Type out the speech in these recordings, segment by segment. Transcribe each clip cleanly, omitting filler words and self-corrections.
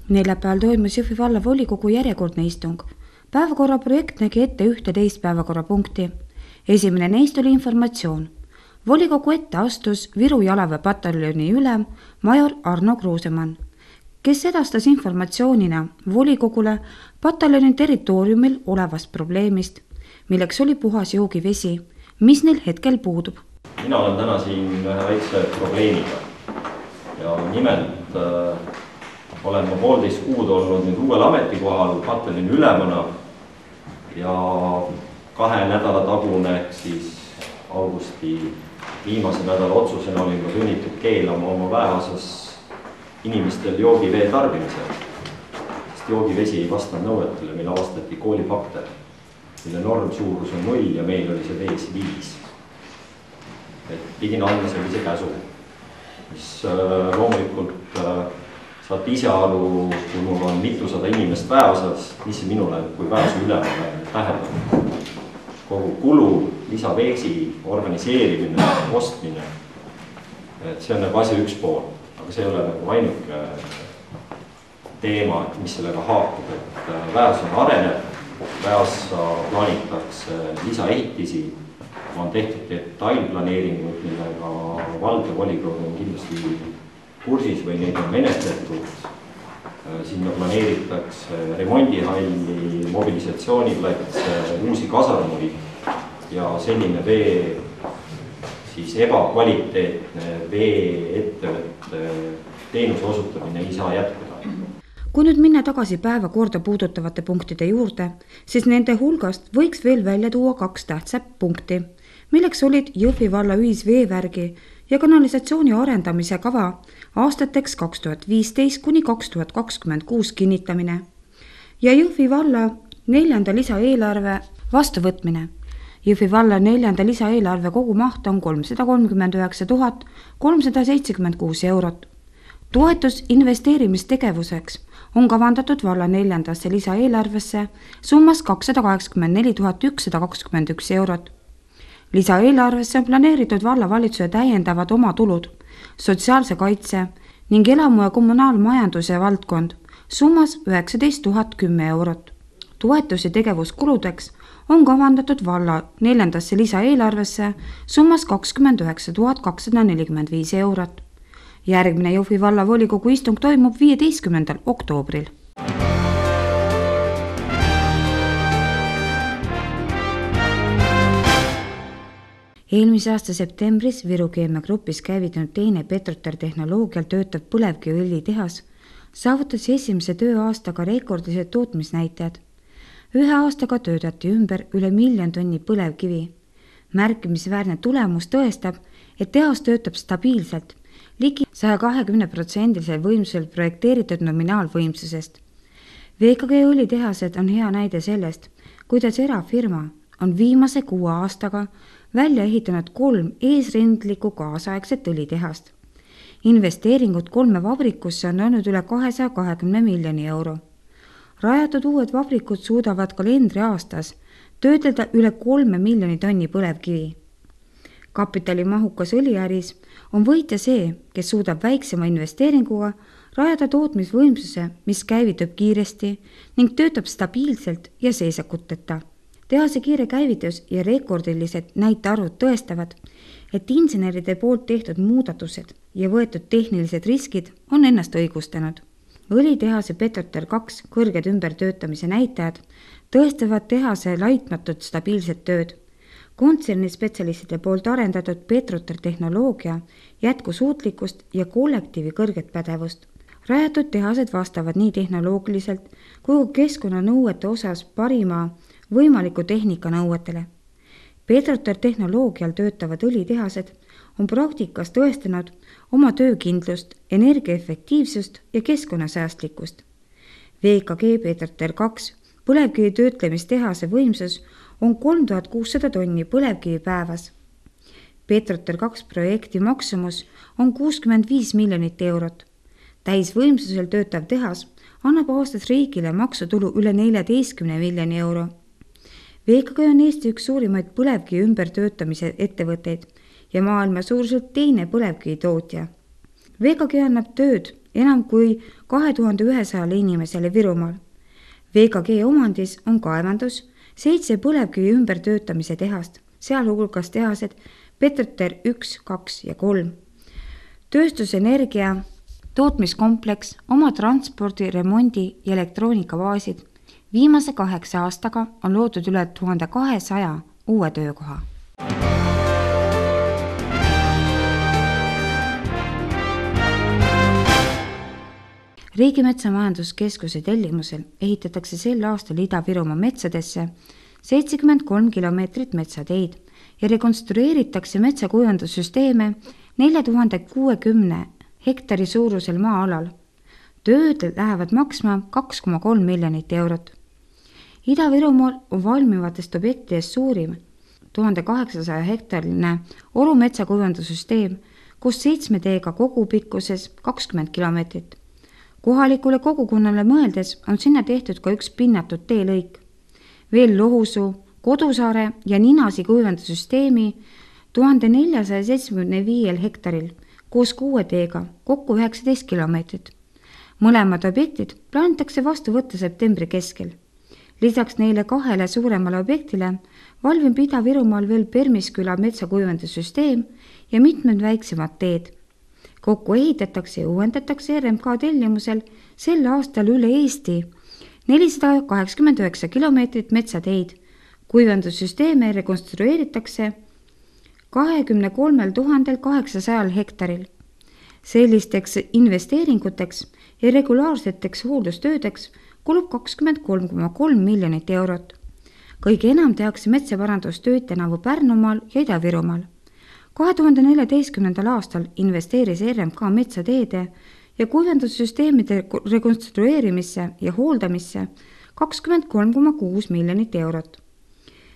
Neljapäeval toimus Jõhvi valla volikogu järjekordne istung. Päevakorra projekt nägi ette 11 päevakorrapunkti. Esimene neist oli informatsioon. Volikogu ette astus Viru jalaväepataljoni ülem major Arno Kruusemann, kes edastas informatsioonina volikogule pataljoni territooriumil olevast probleemist, milleks oli puhas joogivesi, mis neil hetkel puudub. Mina olen täna siin ühe väikse probleemiga ja nimelt olen ma 1,5 kuud olnud nüüd uuel ametikohal pataljoni ülemana ja 2 nädala tagune ehk siis augusti viimase nädala otsusena olin ma sunnitud keelama oma väeosas inimestel joogivee tarbimisel, sest joogivesi ei vasta nõuetele, mille avastati koolibakter, mille normsuurus on 0 ja meil oli see vees 5. Pidin andma sellise käsu, mis loomulikult saate ise aru, kui mul on mitusada inimest väeosas, mis see minule kui väeosa ülemale tähendab. Kogu kulu, lisaveesi, organiseerimine, ostmine, see on nagu asja üks pool, aga see ei ole nagu ainuke teema, mis sellega haakub, et väeosa areneb, väeosa plaanitakse lisaehitisi, on tehtud detailplaneeringud, millega vald ja volikogu on kindlasti kursis või neid on menetletud. Sinna planeeritakse remondihalli, mobilisatsiooniplats, uusi kasarmuid ja selline vee siis ebakvaliteetne vee-ettevõtte teenuse osutamine ei saa jätkuda. Kui nüüd minna tagasi päevakorda puudutavate punktide juurde, siis nende hulgast võiks veel välja tuua 2 tähtsat punkti, milleks olid Jõhvi valla ühisveevärgi ja kanalisatsiooni arendamise kava aastateks 2015 kuni 2026 kinnitamine ja Jõhvi valla 4. lisaeelarve vastuvõtmine. Jõhvi valla 4. lisaeelarve kogumaht on 339 376 eurot. Toetus investeerimistegevuseks on kavandatud valla 4. lisaeelarvesse summas 284 121 eurot. Lisaeelarvesse on planeeritud vallavalitsuse täiendavad omatulud, sotsiaalse kaitse ning elamu- ja kommunaalmajanduse valdkond summas 19 010 eurot. Toetusi tegevuskuludeks on kavandatud valla 4. lisaeelarvesse summas 29 245 eurot. Järgmine Jõhvi valla volikogu istung toimub 15. oktoobril. Eelmise aasta septembris Viru keemiagrupis käivitunud teine Petroter tehnoloogial töötav põlevkiviõlitehas saavutas esimese tööaastaga rekordilised tootmisnäitajad. 1 aastaga töötati ümber üle 1 000 000 tonni põlevkivi. Märkimisväärne tulemus tõestab, et tehas töötab stabiilselt, ligi 120% võimsusel projekteeritud nominaalvõimsusest. VKG õlitehased on hea näide sellest, kuidas erafirma on viimase 6 aastaga välja ehitanud 3 eesrindlikku kaasaegset õlitehast. Investeeringud 3 vabrikusse on olnud üle 220 miljoni euro. Rajatud uued vabrikud suudavad kalendriaastas töödelda üle 3 miljoni tonni põlevkivi. Kapitalimahukas õliäris on võitja see, kes suudab väiksema investeeringuga rajada tootmisvõimsuse, mis käivitub kiiresti ning töötab stabiilselt ja seisakuteta. Tehase kiire käivitus ja rekordilised näitearvud tõestavad, et inseneride poolt tehtud muudatused ja võetud tehnilised riskid on ennast õigustanud. Õlitehase Petroter 2 kõrged ümbertöötamise näitajad tõestavad tehase laitmatut stabiilset tööd. Kontserni spetsialistide poolt arendatud Petroter tehnoloogia jätkusuutlikkust ja kollektiivi kõrget pädevust. Rajatud tehased vastavad nii tehnoloogiliselt kui keskkonnanõuete osas parima võimaliku tehnika nõuetele. Petroter tehnoloogial töötavad õlitehased on praktikas tõestanud oma töökindlust, energiaefektiivsust ja keskkonnasäästlikkust. VKG Petroter 2 põlevkivi töötlemistehase võimsus on 3600 tonni põlevkivi päevas. Petroter 2 projekti maksumus on 65 miljonit eurot. Täisvõimsusel töötav tehas annab aastas riigile maksutulu üle 14 miljoni euro. VKG on Eesti üks suurimaid põlevkivi ümbertöötamise ettevõtteid ja maailma suuruselt teine põlevkivi tootja. VKG annab tööd enam kui 2100 inimesele Virumaal. VKG omandis on kaevandus, 7 põlevkivi ümbertöötamise tehast, sealhulgas tehased Petroter 1, 2 ja 3. Tööstusenergia tootmiskompleks, oma transpordi, remondi ja elektroonikavaasid. Viimase 8 aastaga on loodud üle 1200 uue töökoha. Riigimetsa Majanduskeskuse tellimusel ehitatakse sel aastal Ida-Virumaa metsadesse 73 kilomeetrit metsateid ja rekonstrueeritakse metsakuivandussüsteeme 4060 hektari suurusel maa-alal. Tööd lähevad maksma 2,3 miljonit eurot. Ida-Virumaal on valmivatest objektidest suurim 1800 hektarile Oru metsakuivandussüsteem, kus 7 teega kogupikkuses 20 kilomeetrit. Kohalikule kogukonnale mõeldes on sinna tehtud ka üks pinnatud teelõik. Veel Lohusuu, Kodusaare ja Ninasi kuivandussüsteemi 1475 hektaril koos 6 teega kokku 19 kilomeetrit. Mõlemad objektid plaanitakse vastu võtta septembri keskel. Lisaks neile 2 suuremale objektile valmib Ida-Virumaal veel Permisküla metsakuivandussüsteem ja mitmed väiksemad teed. Kokku ehitatakse ja uuendatakse RMK tellimusel sel aastal üle Eesti 489 kilomeetrit metsateid. Kuivandussüsteeme rekonstrueeritakse 23 800 hektaril. Sellisteks investeeringuteks ja regulaarseteks hooldustöödeks kulub 23,3 miljonit eurot. Kõige enam tehakse metsaparandustööd tänavu Pärnumaal ja Ida-Virumaal. 2014. aastal investeeris RMK metsateede ja kuivandussüsteemide rekonstrueerimisse ja hooldamisse 23,6 miljonit eurot.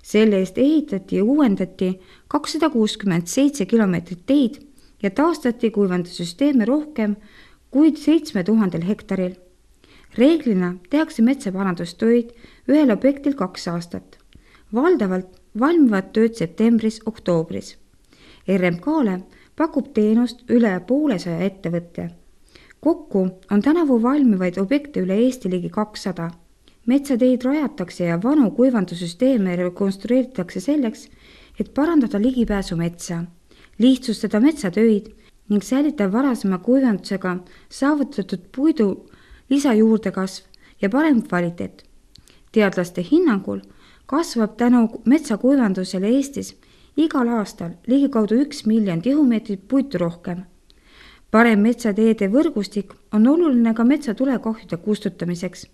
Selle eest ehitati ja uuendati 267 kilomeetrit teid ja taastati kuivandussüsteeme rohkem kui 7000 hektaril. Reeglina tehakse metsaparandustöid ühel objektil 2 aastat. Valdavalt valmivad tööd septembris-oktoobris. RMK-le pakub teenust üle 150 ettevõtte. Kokku on tänavu valmivaid objekte üle Eesti ligi 200. Metsateid rajatakse ja vanu kuivandussüsteeme rekonstrueeritakse selleks, et parandada ligipääsu metsa, lihtsustada metsatöid ning säilitada varasema kuivandusega saavutatud puidu lisajuurdekasv ja parem kvaliteet. Teadlaste hinnangul kasvab tänu metsakuivandusele Eestis igal aastal ligikaudu 1 miljon tihumeetrit puitu rohkem. Parem metsateede võrgustik on oluline ka metsatulekahjude kustutamiseks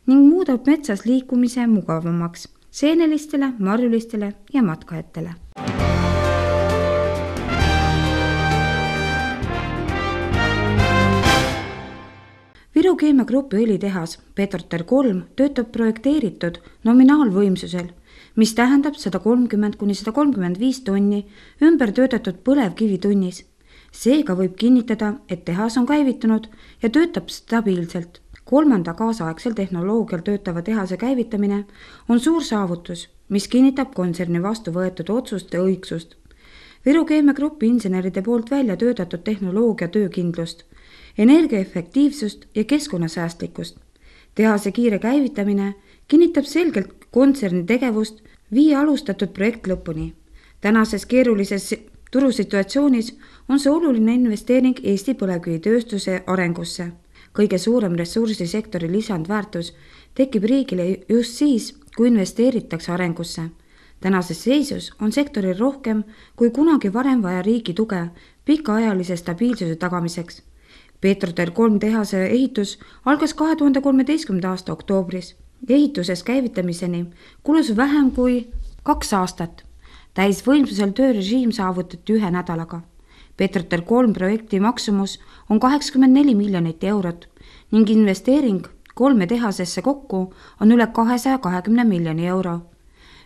ning muudab metsas liikumise mugavamaks seenelistele, marjulistele ja matkajatele. Viru Keemia Grupi õlitehas Petroter 3 töötab projekteeritud nominaalvõimsusel, mis tähendab 130–135 tonni ümbertöötatud põlevkivi tunnis. Seega võib kinnitada, et tehas on käivitunud ja töötab stabiilselt. 3. kaasaegsel tehnoloogial töötava tehase käivitamine on suur saavutus, mis kinnitab kontserni vastu võetud otsuste õigsust. Viru Keemia Grupi inseneride poolt välja töötatud tehnoloogia töökindlust, energiaefektiivsust ja keskkonnasäästlikkust. Tehase kiire käivitamine kinnitab selgelt kontserni tegevust viia alustatud projekt lõpuni. Tänases keerulises turusituatsioonis on see oluline investeering Eesti põlevkivitööstuse arengusse. Kõige suurem ressursisektori lisandväärtus tekib riigile just siis, kui investeeritakse arengusse. Tänases seisus on sektoril rohkem kui kunagi varem vaja riigi tuge pikaajalise stabiilsuse tagamiseks. Petroter 3 tehase ehitus algas 2013. aasta oktoobris. Ehituses käivitamiseni kulus vähem kui 2 aastat. Täisvõimsusel töörežiim saavutati 1 nädalaga. Petroter 3 projekti maksumus on 84 miljonit eurot ning investeering 3 tehasesse kokku on üle 220 miljoni euro.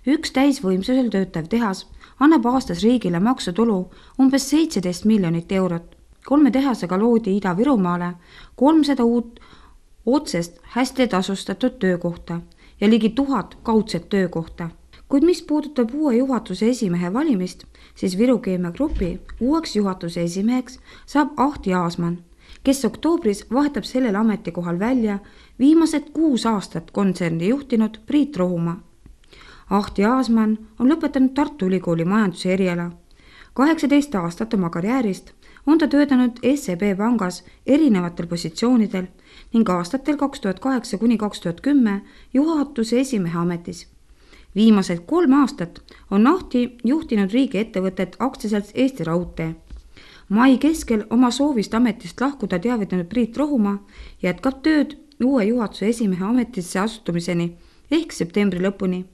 Üks täisvõimsusel töötav tehas annab aastas riigile maksutulu umbes 17 miljonit eurot. 3 tehasega loodi Ida-Virumaale 300 uut otsest hästi tasustatud töökohta ja ligi 1000 kaudset töökohta. Kuid mis puudutab uue juhatuse esimehe valimist, siis Viru Keemia Grupi uueks juhatuse esimeheks saab Ahti Aasman, kes oktoobris vahetab sellel ametikohal välja viimased 6 aastat kontserni juhtinud Priit Rohumaa. Ahti Aasmann on lõpetanud Tartu Ülikooli majanduse eriala. 18 aastat oma karjäärist on ta töötanud SEB pangas erinevatel positsioonidel ning aastatel 2008–2010 juhatuse esimehe ametis. Viimased 3 aastat on Ahti juhtinud riigiettevõtet aktsiaselts Eesti Raudtee. Mai keskel oma soovist ametist lahkuda teavitanud Priit Rohumaa jätkab tööd uue juhatuse esimehe ametisse astumiseni ehk septembri lõpuni.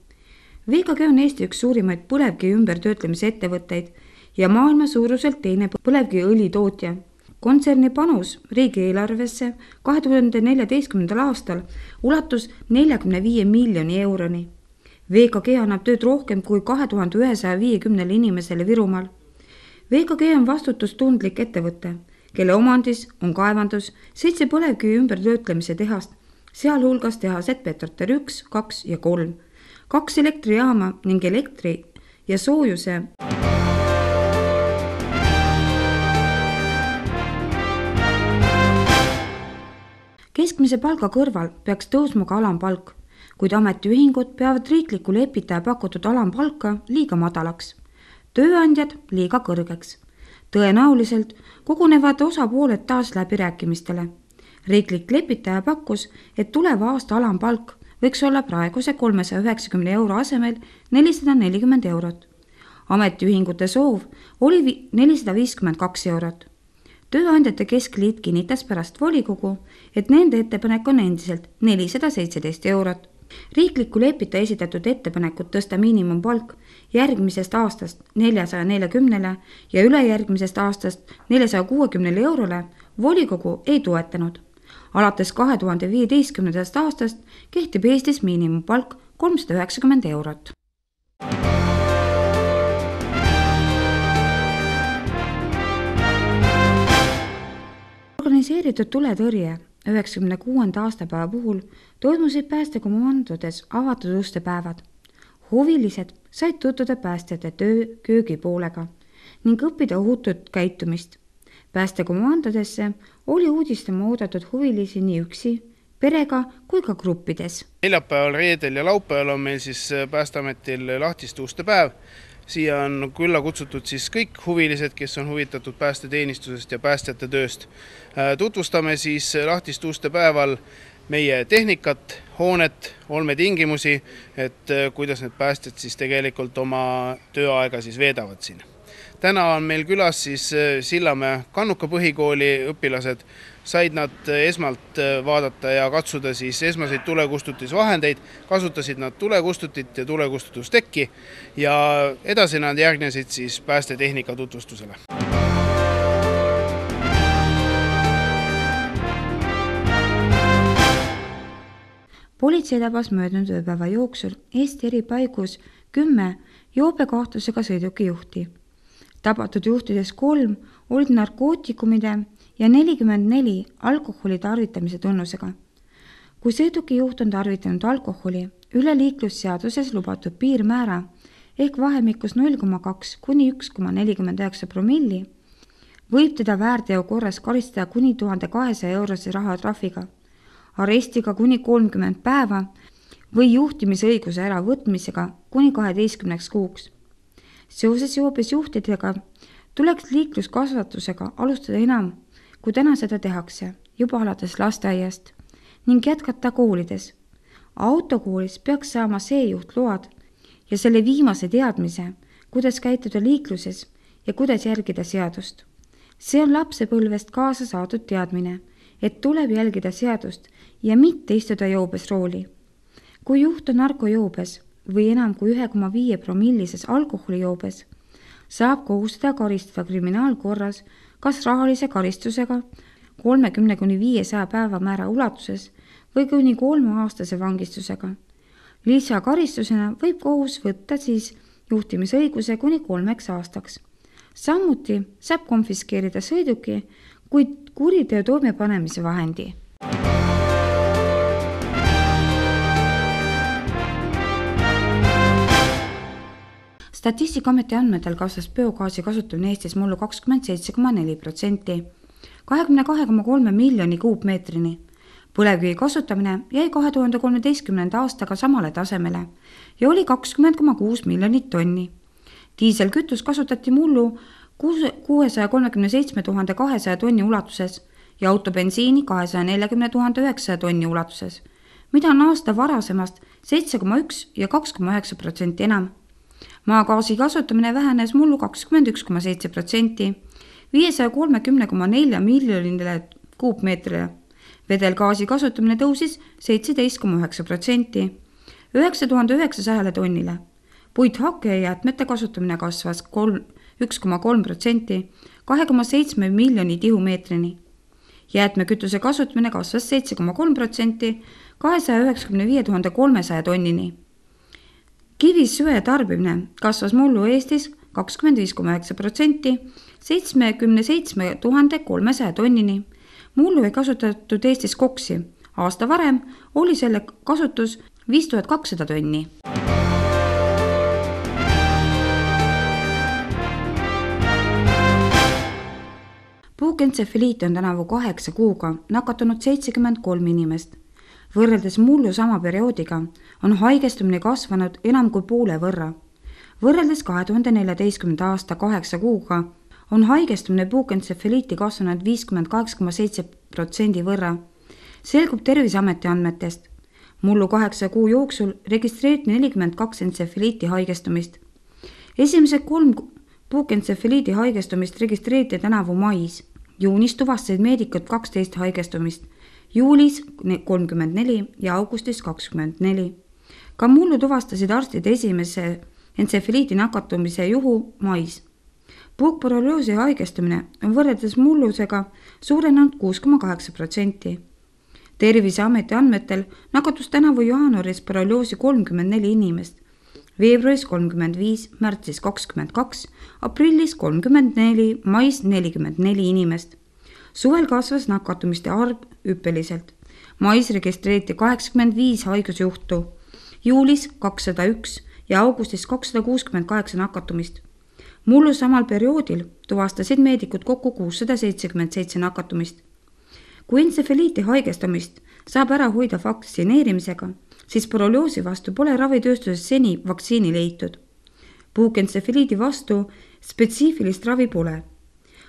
VKG on Eesti üks suurimaid põlevkivi ümbertöötlemise ettevõtteid ja maailma suuruselt teine põlevkiviõli tootja. Kontserni panus riigieelarvesse 2014. aastal ulatus 45 miljoni euroni. VKG annab tööd rohkem kui 2150 inimesele Virumaal. VKG on vastutustundlik ettevõte, kelle omandis on kaevandus 7 põlevkivi ümbertöötlemise tehast, sealhulgas tehased Petroter 1, 2 ja 3, 2 elektrijaama ning elektri ja soojuse. Keskmise palga kõrval peaks tõusma ka alampalk, kuid ametiühingud peavad riikliku lepitaja pakutud alampalka liiga madalaks, tööandjad liiga kõrgeks. Tõenäoliselt kogunevad osapooled taas läbirääkimistele. Riiklik lepitaja pakkus, et tuleva aasta alampalk võiks olla praeguse 390 euro asemel 440 eurot. Ametiühingute soov oli 452 eurot. Tööandjate keskliit kinnitas pärast volikogu, et nende ettepanek on endiselt 417 eurot. Riikliku lepitaja esitatud ettepanekut tõsta miinimumpalk järgmisest aastast 440 ja ülejärgmisest aastast 460 eurole volikogu ei toetanud. Alates 2015. aastast kehtib Eestis miinimumpalk 390 eurot. Organiseeritud tuletõrje 96. aastapäeva puhul toimusid päästekomandodes avatud uste päevad. Huvilised said tutvuda päästjate töö köögipoolega ning õppida ohutut käitumist. Päästekomandodesse oli uudistama oodatud huvilisi nii üksi, perega kui ka gruppides. Neljapäeval, reedel ja laupäeval on meil siis Päästeametil lahtiste uste päev. Siia on külla kutsutud siis kõik huvilised, kes on huvitatud päästeteenistusest ja päästjate tööst. Tutvustame siis lahtiste uste päeval meie tehnikat, hoonet, olmetingimusi, et kuidas need päästjad siis tegelikult oma tööaega siis veedavad siin. Täna on meil külas siis Sillamäe Kannuka põhikooli õpilased. Said nad esmalt vaadata ja katsuda siis esmaseid tulekustutusvahendeid, kasutasid nad tulekustutit ja tulekustutustekki ja edasi nad järgnesid siis päästetehnika tutvustusele. Politsei tabas möödunud ööpäeva jooksul Eesti eri paigus 10 joobekahtlusega sõiduki juhti. Tabatud juhtides 3 olid narkootikumide ja 44 alkoholi tarvitamise tunnusega. Kui sõiduki juht on tarvitanud alkoholi üle liiklusseaduses lubatud piirmäära ehk vahemikus 0,2 kuni 1,49 promilli, võib teda väärteo korras karistada kuni 1200 eurose rahatrahviga, arestiga kuni 30 päeva või juhtimisõiguse äravõtmisega kuni 12 kuuks. Seoses joobes juhtidega tuleks liikluskasvatusega alustada enam, kui täna seda tehakse, juba alates lasteaiast ning jätkata koolides. Autokoolis peaks saama see juht load ja selle viimase teadmise, kuidas käituda liikluses ja kuidas järgida seadust. See on lapsepõlvest kaasa saadud teadmine, et tuleb jälgida seadust ja mitte istuda joobes rooli. Kui juht on narkojoobes või enam kui 1,5 promillises alkoholijoobes, saab kohustada karistada kriminaalkorras kas rahalise karistusega 30–500 päevamäära ulatuses või kuni 3-aastase vangistusega. Lisakaristusena võib kohus võtta siis juhtimisõiguse kuni 3 aastaks. Samuti saab konfiskeerida sõiduki, kuid kuriteo toimepanemise vahendi. Statistikaameti andmetel kasvas biogaasi kasutamine Eestis mullu 27,4%. 22,3 miljoni kuupmeetrini. Põlevkivi kasutamine jäi 2013. aastaga samale tasemele ja oli 20,6 miljonit tonni. Diiselkütus kasutati mullu 637 200 tonni ulatuses ja autobensiini 240 900 tonni ulatuses, mida on aasta varasemast 7,1 ja 2,9% enam. Maagaasi kasutamine vähenes mullu 21,7%, 530,4 miljonile kuupmeetrile. Vedelgaasi kasutamine tõusis 17,9%, 9900 tonnile. Puithakke ja jäätmete kasutamine kasvas 1,3%, 2,7 miljoni tihumeetrini. Jäätmekütuse kasutamine kasvas 7,3%, 295 300 tonnini. Kivisöe tarbimine kasvas mullu Eestis 25,9%, 77 300 tonnini. Mullu ei kasutatud Eestis koksi. Aasta varem oli selle kasutus 5200 tonni. Puukentsefaliiti on tänavu 8 kuuga nakatunud 73 inimest. Võrreldes mullu sama perioodiga on haigestumine kasvanud enam kui poole võrra. Võrreldes 2014. aasta 8 kuuga on haigestumine puukentsefaliiti kasvanud 58,7% võrra. Selgub Terviseameti andmetest. Mullu 8 kuu jooksul registreeriti 42 entsefaliiti haigestumist. Esimesed 3 puukentsefaliiti haigestumist registreeriti tänavu mais. Juunis tuvastasid meedikud 12 haigestumist, juulis 34 ja augustis 24. Ka mullu tuvastasid arstid esimese entsefaliiti nakatumise juhu mais. Puukborrelioosi haigestumine on võrreldes mullusega suurenenud 6,8%. Terviseameti andmetel nakatus tänavu jaanuaris borrelioosi 34 inimest, veebruaris 35, märtsis 22, aprillis 34, mais 44 inimest. Suvel kasvas nakatumiste arv hüppeliselt. Mais registreeriti 85 haigusjuhtu, juulis 201 ja augustis 268 nakatumist. Mullu samal perioodil tuvastasid meedikud kokku 677 nakatumist. Kui entsefaliiti haigestamist saab ära hoida vaktsineerimisega, siis borrelioosi vastu pole ravitööstuses seni vaktsiini leitud. Puukentsefaliidi vastu spetsiifilist ravi pole.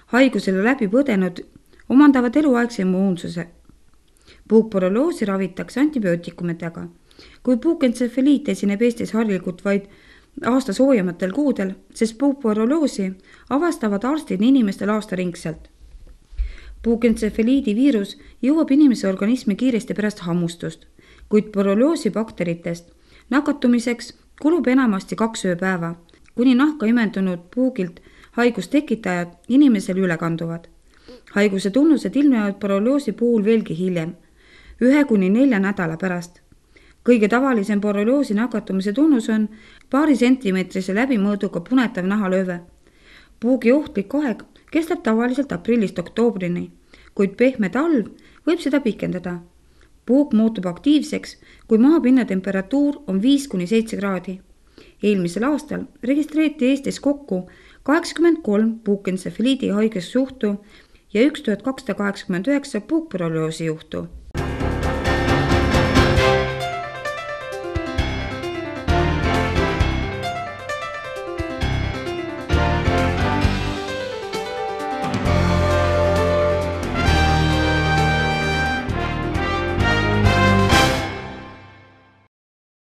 Haigusele läbi põdenud omandavad eluaegse immuunsuse. Puukborrelioosi ravitakse antibiootikumidega. Kui puukentsefaliit esineb Eestis harilikult vaid aasta soojamatel kuudel, sest puukborrelioosi avastavad arstid inimestel aastaringselt. Puukentsefaliidi viirus jõuab inimese organismi kiiresti pärast hammustust, kuid borrelioosi bakteritest nakatumiseks kulub enamasti 2 ööpäeva, kuni nahka imendunud puugilt haigustekitajad inimesel üle kanduvad. Haiguse tunnused ilmnevad borrelioosi puhul veelgi hiljem, 1-4 nädala pärast. Kõige tavalisem borrelioosi nakatumise tunnus on paari sentimeetrise läbimõõduga punetav nahalööve. Puugi ohtlik aeg kestab tavaliselt aprillist oktoobrini, kuid pehme talv võib seda pikendada. Puuk muutub aktiivseks, kui maapinna temperatuur on 5-7 kraadi. Eelmisel aastal registreeriti Eestis kokku 83 puukentsefaliidi haigesjuhtu ja 1289 puukborrelioosi juhtu.